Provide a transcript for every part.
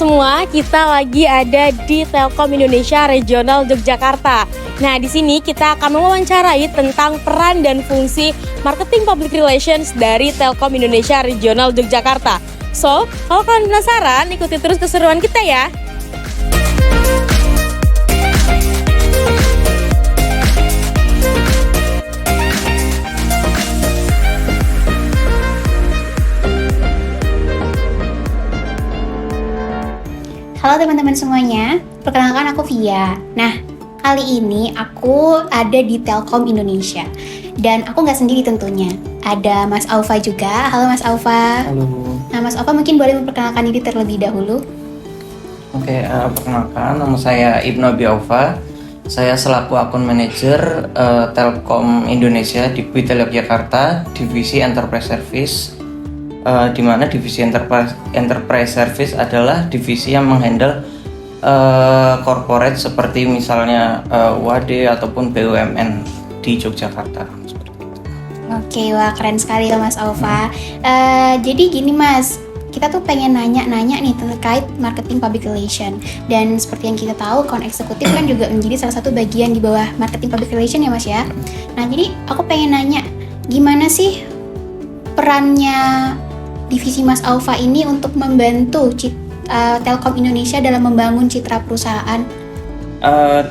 semua, kita lagi ada di Telkom Indonesia Regional Yogyakarta. Nah, di sini kita akan mewawancarai tentang peran dan fungsi marketing public relations dari Telkom Indonesia Regional Yogyakarta. So, kalau kalian penasaran, ikuti terus keseruan kita ya. Halo teman-teman semuanya, perkenalkan aku Via. Nah, kali ini aku ada di Telkom Indonesia. Dan aku nggak sendiri tentunya. Ada Mas Aufa juga. Halo Mas Aufa. Halo. Nah, Mas Aufa mungkin boleh memperkenalkan diri terlebih dahulu. Oke, perkenalkan, nama saya Ibnu Abi Aufa. Saya selaku akun manajer Telkom Indonesia di Retail Yogyakarta, divisi Enterprise Service. Di mana divisi Enterprise Service adalah divisi yang menghandle corporate seperti misalnya WAD ataupun BUMN di Yogyakarta. Seperti itu. Oke, wah keren sekali ya Mas Aufa. Jadi gini Mas, kita tuh pengen nanya-nanya nih terkait marketing public relation. Dan seperti yang kita tahu, account eksekutif kan juga menjadi salah satu bagian di bawah marketing public relation ya Mas ya. Nah, jadi aku pengen nanya, gimana sih perannya divisi Mas Aufa ini untuk membantu Telkom Indonesia dalam membangun citra perusahaan?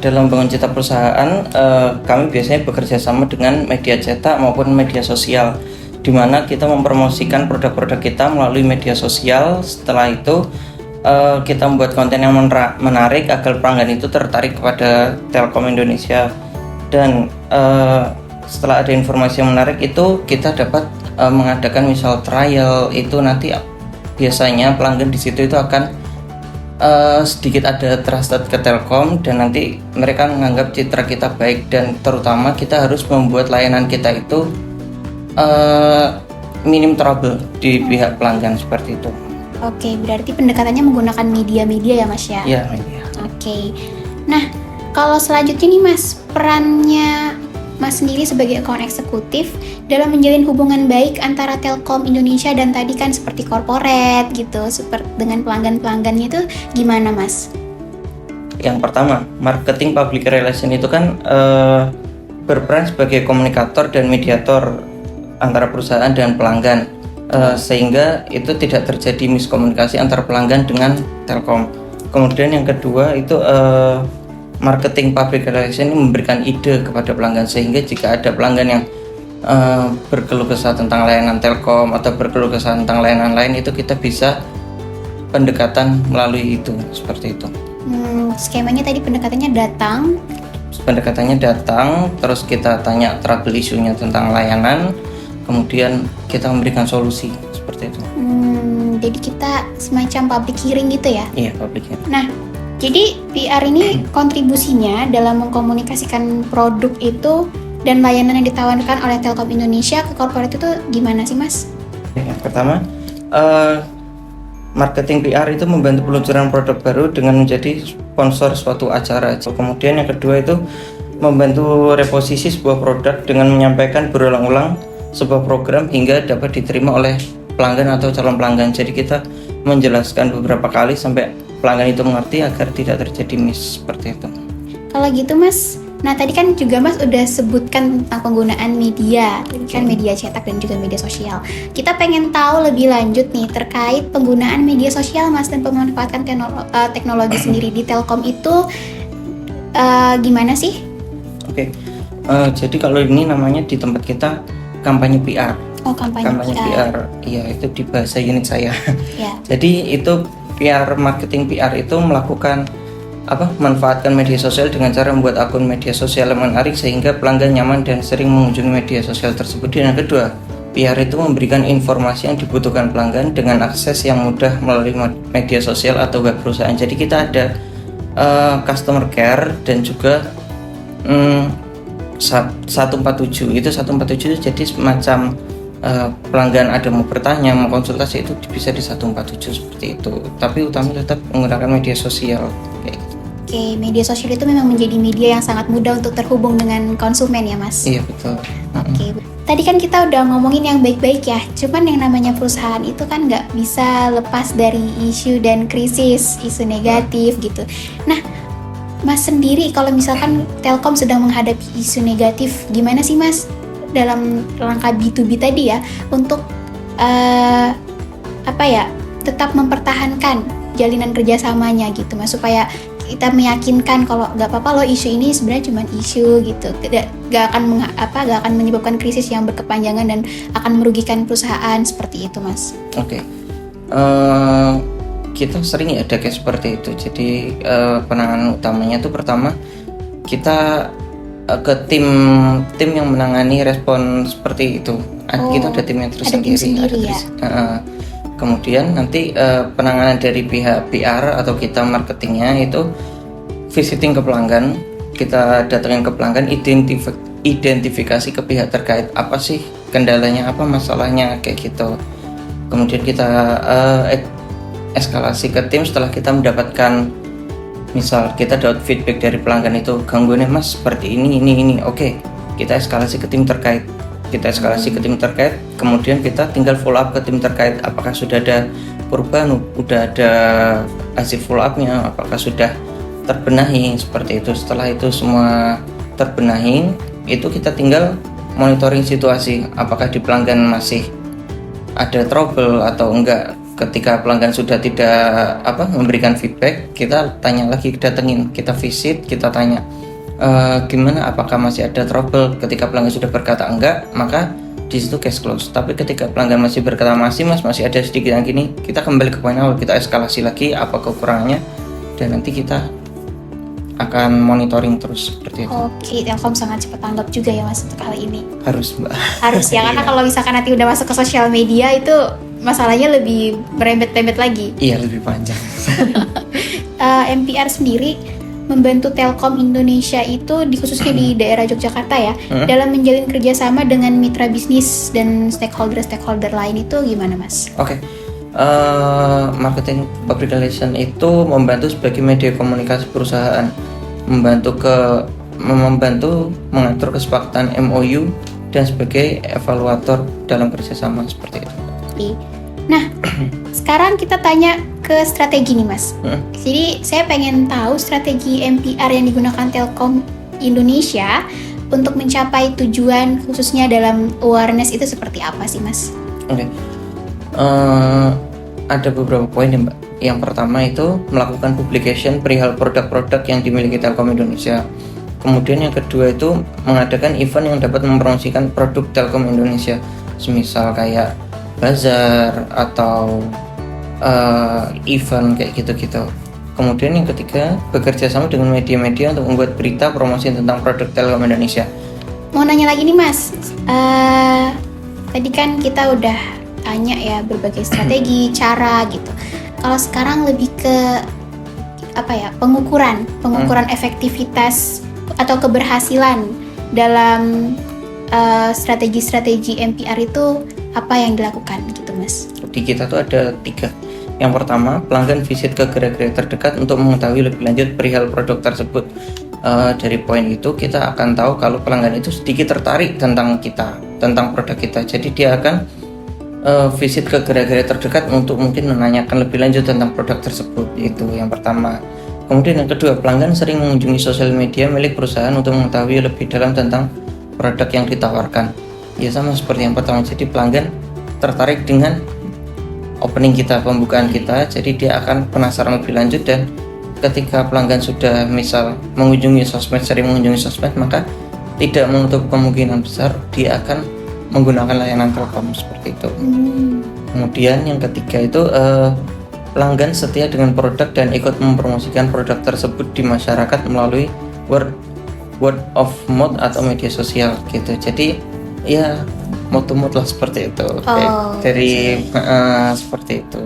Dalam membangun citra perusahaan, kami biasanya bekerja sama dengan media cetak maupun media sosial, di mana kita mempromosikan produk-produk kita melalui media sosial. Setelah itu kita membuat konten yang menarik agar pelanggan itu tertarik kepada Telkom Indonesia. Dan setelah ada informasi yang menarik itu, kita dapat mengadakan misal trial. Itu nanti biasanya pelanggan di situ itu akan sedikit ada trusted ke Telkom, dan nanti mereka menganggap citra kita baik, dan terutama kita harus membuat layanan kita itu minim trouble di pihak pelanggan seperti itu. Oke, berarti pendekatannya menggunakan media-media ya Mas ya? Iya, media. Oke. Nah, kalau selanjutnya nih Mas, perannya Mas sendiri sebagai account eksekutif dalam menjalin hubungan baik antara Telkom Indonesia dan tadi kan seperti corporate gitu, seperti dengan pelanggan-pelanggannya itu gimana Mas? Yang pertama, marketing public relation itu kan berperan sebagai komunikator dan mediator antara perusahaan dan pelanggan, sehingga itu tidak terjadi miskomunikasi antara pelanggan dengan Telkom. Kemudian yang kedua itu marketing public relation ini memberikan ide kepada pelanggan, sehingga jika ada pelanggan yang berkeluh kesah tentang layanan Telkom atau berkeluh kesah tentang layanan lain, itu kita bisa pendekatan melalui itu, seperti itu. Skemanya tadi pendekatannya datang, terus kita tanya trouble issue-nya tentang layanan, kemudian kita memberikan solusi, seperti itu. Jadi kita semacam public hearing gitu ya? Iya, public hearing. Nah, jadi PR ini kontribusinya dalam mengkomunikasikan produk itu dan layanan yang ditawarkan oleh Telkom Indonesia ke corporate itu gimana sih Mas? Yang pertama, marketing PR itu membantu peluncuran produk baru dengan menjadi sponsor suatu acara. Kemudian yang kedua itu membantu reposisi sebuah produk dengan menyampaikan berulang-ulang sebuah program hingga dapat diterima oleh pelanggan atau calon pelanggan. Jadi kita menjelaskan beberapa kali sampai pelanggan itu mengerti agar tidak terjadi miss, seperti itu. Kalau gitu Mas, nah tadi kan juga Mas udah sebutkan tentang penggunaan media, kan media cetak dan juga media sosial. Kita pengen tahu lebih lanjut nih terkait penggunaan media sosial Mas dan pemanfaatan teknologi sendiri di Telkom itu gimana sih? Oke, jadi kalau ini namanya di tempat kita kampanye PR. Oh, kampanye PR. Iya, itu di bahasa unit saya. Ya. Jadi itu marketing PR itu melakukan manfaatkan media sosial dengan cara membuat akun media sosial yang menarik sehingga pelanggan nyaman dan sering mengunjungi media sosial tersebut. Dan yang kedua, PR itu memberikan informasi yang dibutuhkan pelanggan dengan akses yang mudah melalui media sosial atau web perusahaan. Jadi kita ada customer care dan juga 147. Itu 147 jadi semacam pelanggan ada mau bertanya, mau konsultasi, itu bisa di 147 seperti itu. Tapi utama tetap menggunakan media sosial. Oke, media sosial itu memang menjadi media yang sangat mudah untuk terhubung dengan konsumen ya Mas? Iya, betul. Oke, tadi kan kita udah ngomongin yang baik-baik ya, cuman yang namanya perusahaan itu kan nggak bisa lepas dari isu dan krisis, isu negatif gitu. Nah, Mas sendiri kalau misalkan Telkom sedang menghadapi isu negatif, gimana sih Mas dalam langkah B2B tadi ya untuk tetap mempertahankan jalinan kerjasamanya gitu Mas, supaya kita meyakinkan kalau nggak apa-apa loh isu ini sebenarnya cuma isu gitu, gak akan menyebabkan krisis yang berkepanjangan dan akan merugikan perusahaan seperti itu Mas. Oke. Kita sering ada case seperti itu. Jadi penanganan utamanya itu pertama kita ke tim yang menangani respon seperti itu. Kita ada tim yang tersendiri. Kemudian nanti penanganan dari pihak PR atau kita marketingnya itu visiting ke pelanggan, kita datangin ke pelanggan, identifikasi ke pihak terkait apa sih kendalanya, apa masalahnya kayak gitu. Kemudian kita eskalasi ke tim setelah kita mendapatkan, misal kita dapat feedback dari pelanggan itu gangguannya Mas seperti ini. Oke, kita eskalasi ke tim terkait. Kemudian kita tinggal follow up ke tim terkait, apakah sudah ada perubahan, udah ada hasil follow up-nya, apakah sudah terbenahi seperti itu. Setelah itu semua terbenahi, itu kita tinggal monitoring situasi, apakah di pelanggan masih ada trouble atau enggak. Ketika pelanggan sudah tidak memberikan feedback, kita tanya lagi, datengin, kita visit, kita tanya gimana, apakah masih ada trouble. Ketika pelanggan sudah berkata enggak, maka di situ case close. Tapi ketika pelanggan masih berkata masih ada sedikit yang gini, kita kembali ke poin awal, kita eskalasi lagi apa kekurangannya, dan nanti kita akan monitoring terus seperti itu. Oke, Telkom sangat cepat tanggap juga ya Mas untuk hal ini. Harus Mbak. Harus ya, karena kalau misalkan nanti udah masuk ke sosial media itu masalahnya lebih merembet-rembet lagi. Iya, lebih panjang. MPR sendiri membantu Telkom Indonesia itu khususnya di daerah Yogyakarta ya, dalam menjalin kerjasama dengan mitra bisnis dan stakeholder lain itu gimana Mas? Oke. Marketing Public Relation itu membantu sebagai media komunikasi perusahaan, membantu mengatur kesepakatan MOU dan sebagai evaluator dalam kerjasama seperti itu. Nah, sekarang kita tanya ke strategi nih Mas. Jadi saya pengen tahu strategi MPR yang digunakan Telkom Indonesia untuk mencapai tujuan khususnya dalam awareness itu seperti apa sih Mas? Oke. Ada beberapa poin ya Mbak. Yang pertama itu melakukan publication perihal produk-produk yang dimiliki Telkom Indonesia. Kemudian yang kedua itu mengadakan event yang dapat mempromosikan produk Telkom Indonesia, semisal kayak bazar atau event kayak gitu-gitu. Kemudian yang ketiga, bekerja sama dengan media-media untuk membuat berita promosi tentang produk Telkom Indonesia. Mau nanya lagi nih Mas, tadi kan kita udah tanya ya berbagai strategi, cara gitu. Kalau sekarang lebih ke pengukuran efektivitas atau keberhasilan dalam strategi MPR itu apa yang dilakukan gitu Mas? Di kita tuh ada 3. Yang pertama, pelanggan visit ke gerai-gerai terdekat untuk mengetahui lebih lanjut perihal produk tersebut. Dari poin itu kita akan tahu kalau pelanggan itu sedikit tertarik tentang produk kita. Jadi dia akan visit ke gerai-gerai terdekat untuk mungkin menanyakan lebih lanjut tentang produk tersebut. Itu yang pertama. Kemudian yang kedua, pelanggan sering mengunjungi sosial media milik perusahaan untuk mengetahui lebih dalam tentang produk yang ditawarkan. Ya sama seperti yang pertama, jadi pelanggan tertarik dengan opening kita, pembukaan kita, jadi dia akan penasaran lebih lanjut, dan ketika pelanggan sudah misal sering mengunjungi sosmed, maka tidak menutup kemungkinan besar dia akan menggunakan layanan Telkom seperti itu. Kemudian yang ketiga itu pelanggan setia dengan produk dan ikut mempromosikan produk tersebut di masyarakat melalui word of mouth atau media sosial gitu. Jadi ya mouth lah seperti itu. Seperti itu.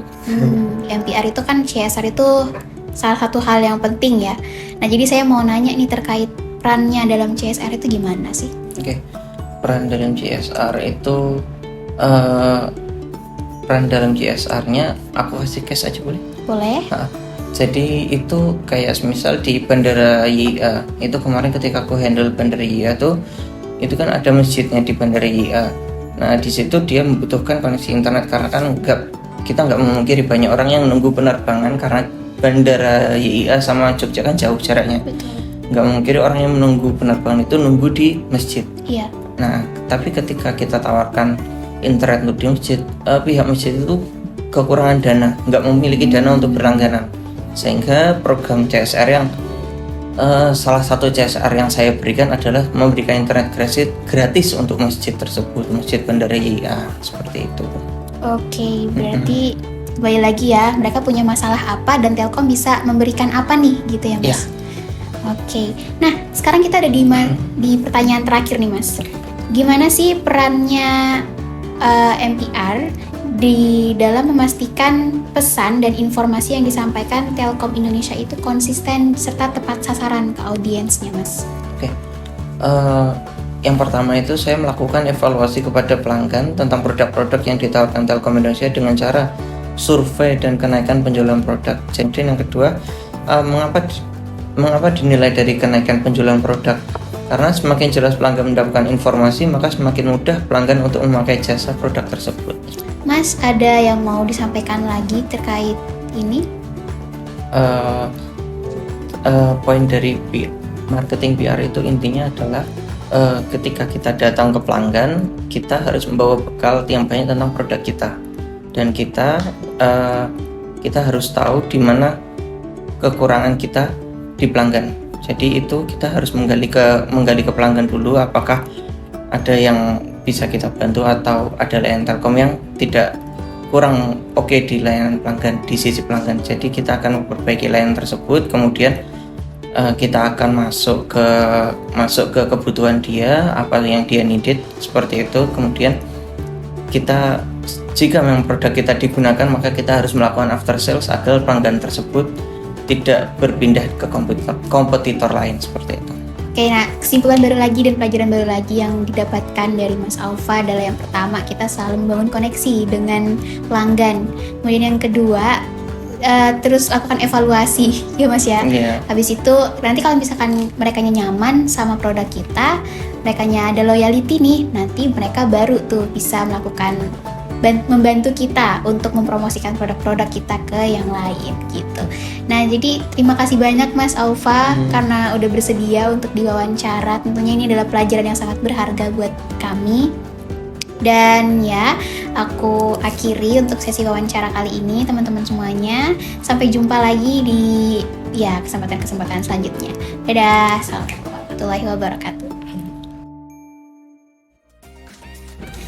MPR itu kan CSR itu salah satu hal yang penting ya. Nah, jadi saya mau nanya nih terkait perannya dalam CSR itu gimana sih? Oke. Peran dalam CSR itu peran dalam CSR-nya aku kasih case aja boleh? Boleh. Jadi itu kayak misal di Bandara YIA, itu kemarin ketika aku handle Bandara YIA tuh itu kan ada masjidnya di Bandara YIA. Nah di situ dia membutuhkan koneksi internet karena kan kita nggak memungkiri banyak orang yang menunggu penerbangan karena Bandara YIA sama Jogja kan jauh jaraknya. Betul. Nggak memungkiri orang yang menunggu penerbangan itu nunggu di masjid. Iya. Nah tapi ketika kita tawarkan internet untuk di masjid, pihak masjid itu kekurangan dana, nggak memiliki dana untuk berlangganan, sehingga program CSR yang salah satu CSR yang saya berikan adalah memberikan internet gratis untuk masjid tersebut, Masjid Bandara YIA, seperti itu. Oke, berarti kembali lagi ya, mereka punya masalah apa dan Telkom bisa memberikan apa nih gitu ya Mas? Iya. Oke, nah sekarang kita ada di pertanyaan terakhir nih Mas. Gimana sih perannya MPR di dalam memastikan pesan dan informasi yang disampaikan Telkom Indonesia itu konsisten serta tepat sasaran ke audiensnya Mas? Oke. Yang pertama itu saya melakukan evaluasi kepada pelanggan tentang produk-produk yang ditawarkan Telkom Indonesia dengan cara survei dan kenaikan penjualan produk. Jadi yang kedua, mengapa dinilai dari kenaikan penjualan produk? Karena semakin jelas pelanggan mendapatkan informasi, maka semakin mudah pelanggan untuk memakai jasa produk tersebut. Mas, ada yang mau disampaikan lagi terkait ini? Poin dari marketing PR itu intinya adalah ketika kita datang ke pelanggan, kita harus membawa bekal yang banyak tentang produk kita, dan kita harus tahu di mana kekurangan kita di pelanggan. Jadi itu kita harus menggali ke pelanggan dulu, apakah ada yang bisa kita bantu atau ada layanan Telkom yang tidak kurang oke di layanan pelanggan, di sisi pelanggan. Jadi kita akan memperbaiki layanan tersebut, kemudian kita akan masuk ke kebutuhan dia, apa yang dia needed, seperti itu. Kemudian kita, jika memang produk kita digunakan, maka kita harus melakukan after sales agar pelanggan tersebut tidak berpindah ke kompetitor lain, seperti itu. Oke, nah kesimpulan baru lagi dan pelajaran baru lagi yang didapatkan dari Mas Aufa adalah yang pertama, kita selalu membangun koneksi dengan pelanggan. Kemudian yang kedua, terus lakukan evaluasi ya Mas ya. Yeah. Habis itu nanti kalau misalkan mereka nyaman sama produk kita, mereka ada loyalty nih, nanti mereka baru tuh bisa melakukan membantu kita untuk mempromosikan produk-produk kita ke yang lain gitu. Nah, jadi terima kasih banyak Mas Aufa karena udah bersedia untuk diwawancara. Tentunya ini adalah pelajaran yang sangat berharga buat kami. Dan ya, aku akhiri untuk sesi wawancara kali ini teman-teman semuanya. Sampai jumpa lagi di kesempatan-kesempatan selanjutnya. Dadah, assalamualaikum warahmatullahi wabarakatuh.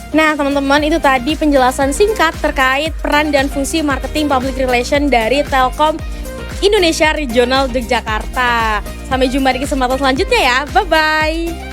Nah teman-teman, itu tadi penjelasan singkat terkait peran dan fungsi marketing public relation dari Telkom Indonesia Regional Yogyakarta. Sampai jumpa di kesempatan selanjutnya ya, bye-bye.